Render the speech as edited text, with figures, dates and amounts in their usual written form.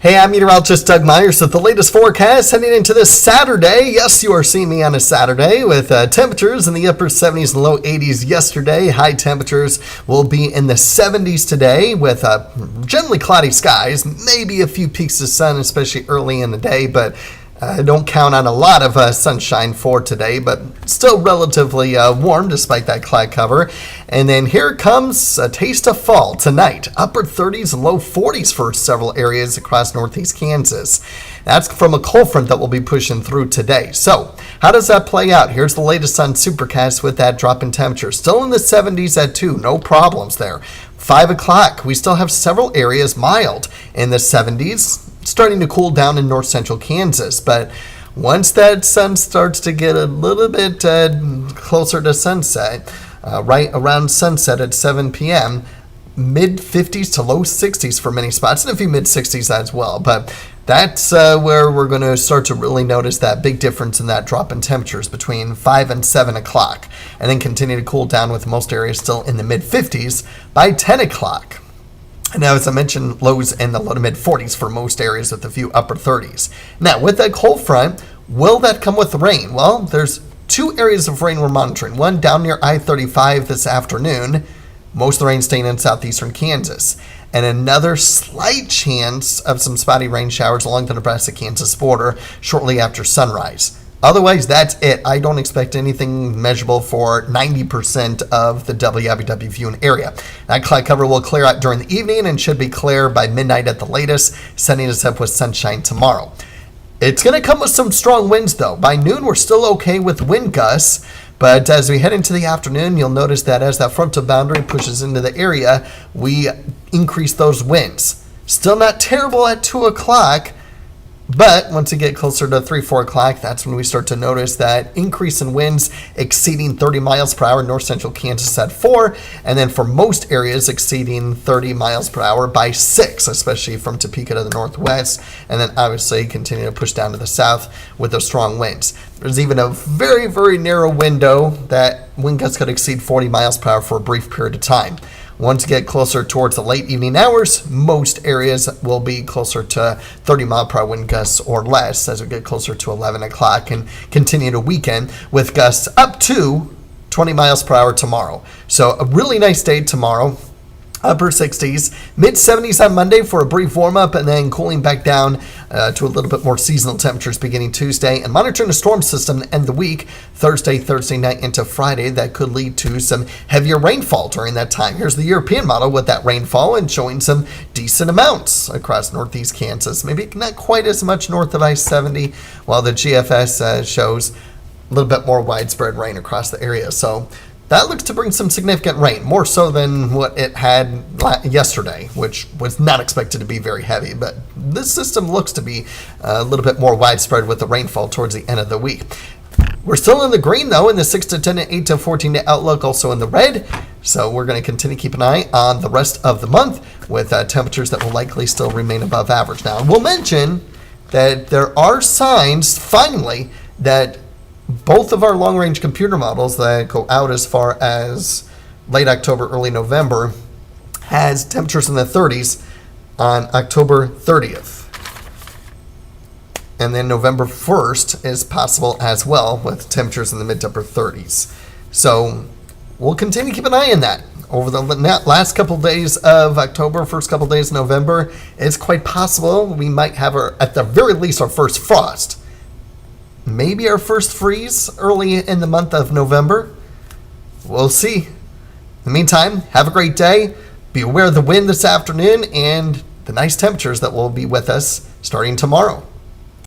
Hey, I'm meteorologist Doug Myers with the latest forecast heading into this Saturday. Yes, you are seeing me on a Saturday with temperatures in the upper 70s and low 80s yesterday. High temperatures will be in the 70s today with generally cloudy skies, maybe a few peaks of sun, especially early in the day, but don't count on a lot of sunshine for today, but still relatively warm despite that cloud cover. And then here comes a taste of fall tonight. Upper 30s and low 40s for several areas across northeast Kansas. That's from a cold front that will be pushing through today. So how does that play out? Here's the latest on Supercast with that drop in temperature. Still in the 70s at 2, no problems there. 5 o'clock, we still have several areas mild in the 70s. Starting to cool down in north central Kansas, but once that sun starts to get a little bit closer to sunset, right around sunset at 7 p.m., mid 50s to low 60s for many spots, and a few mid 60s as well. But that's where we're going to start to really notice that big difference in that drop in temperatures between 5 and 7 o'clock, and then continue to cool down with most areas still in the mid 50s by 10 o'clock. Now, as I mentioned, lows in the low to mid 40s for most areas with a few upper 30s. Now, with that cold front, will that come with rain? Well, there's 2 areas of rain we're monitoring. One down near I-35 this afternoon, most of the rain staying in southeastern Kansas. And another slight chance of some spotty rain showers along the Nebraska-Kansas border shortly after sunrise. Otherwise, that's it. I don't expect anything measurable for 90% of the WIBW viewing area. That cloud cover will clear out during the evening and should be clear by midnight at the latest, setting us up with sunshine tomorrow. It's going to come with some strong winds, though. By noon, we're still okay with wind gusts, but as we head into the afternoon, you'll notice that as that frontal boundary pushes into the area, we increase those winds. Still not terrible at 2 o'clock, but once we get closer to 3, 4 o'clock, that's when we start to notice that increase in winds exceeding 30 miles per hour in north central Kansas at 4, and then for most areas exceeding 30 miles per hour by 6, especially from Topeka to the northwest, and then obviously continue to push down to the south with those strong winds. There's even a very, very narrow window that wind gusts could exceed 40 miles per hour for a brief period of time. Once you get closer towards the late evening hours, most areas will be closer to 30 mile per hour wind gusts or less as we get closer to 11 o'clock and continue to weaken with gusts up to 20 miles per hour tomorrow. So a really nice day tomorrow. Upper 60s, mid 70s on Monday for a brief warm up, and then cooling back down to a little bit more seasonal temperatures beginning Tuesday, and monitoring a storm system to end the week, Thursday night into Friday. That could lead to some heavier rainfall during that time. Here's the European model with that rainfall and showing some decent amounts across northeast Kansas. Maybe not quite as much north of I-70, while the GFS shows a little bit more widespread rain across the area. So that looks to bring some significant rain, more so than what it had yesterday, which was not expected to be very heavy. But this system looks to be a little bit more widespread with the rainfall towards the end of the week. We're still in the green, though, in the 6 to 10 and 8 to 14 day outlook, also in the red. So we're going to continue to keep an eye on the rest of the month with temperatures that will likely still remain above average. Now, we'll mention that there are signs, finally, that both of our long-range computer models that go out as far as late October, early November, has temperatures in the 30s on October 30th. And then November 1st is possible as well with temperatures in the mid to upper 30s. So we'll continue to keep an eye on that. Over the last couple days of October, first couple days of November, it's quite possible we might have, at the very least, our first frost. Maybe our first freeze early in the month of November. We'll see. In the meantime, have a great day. Be aware of the wind this afternoon and the nice temperatures that will be with us starting tomorrow.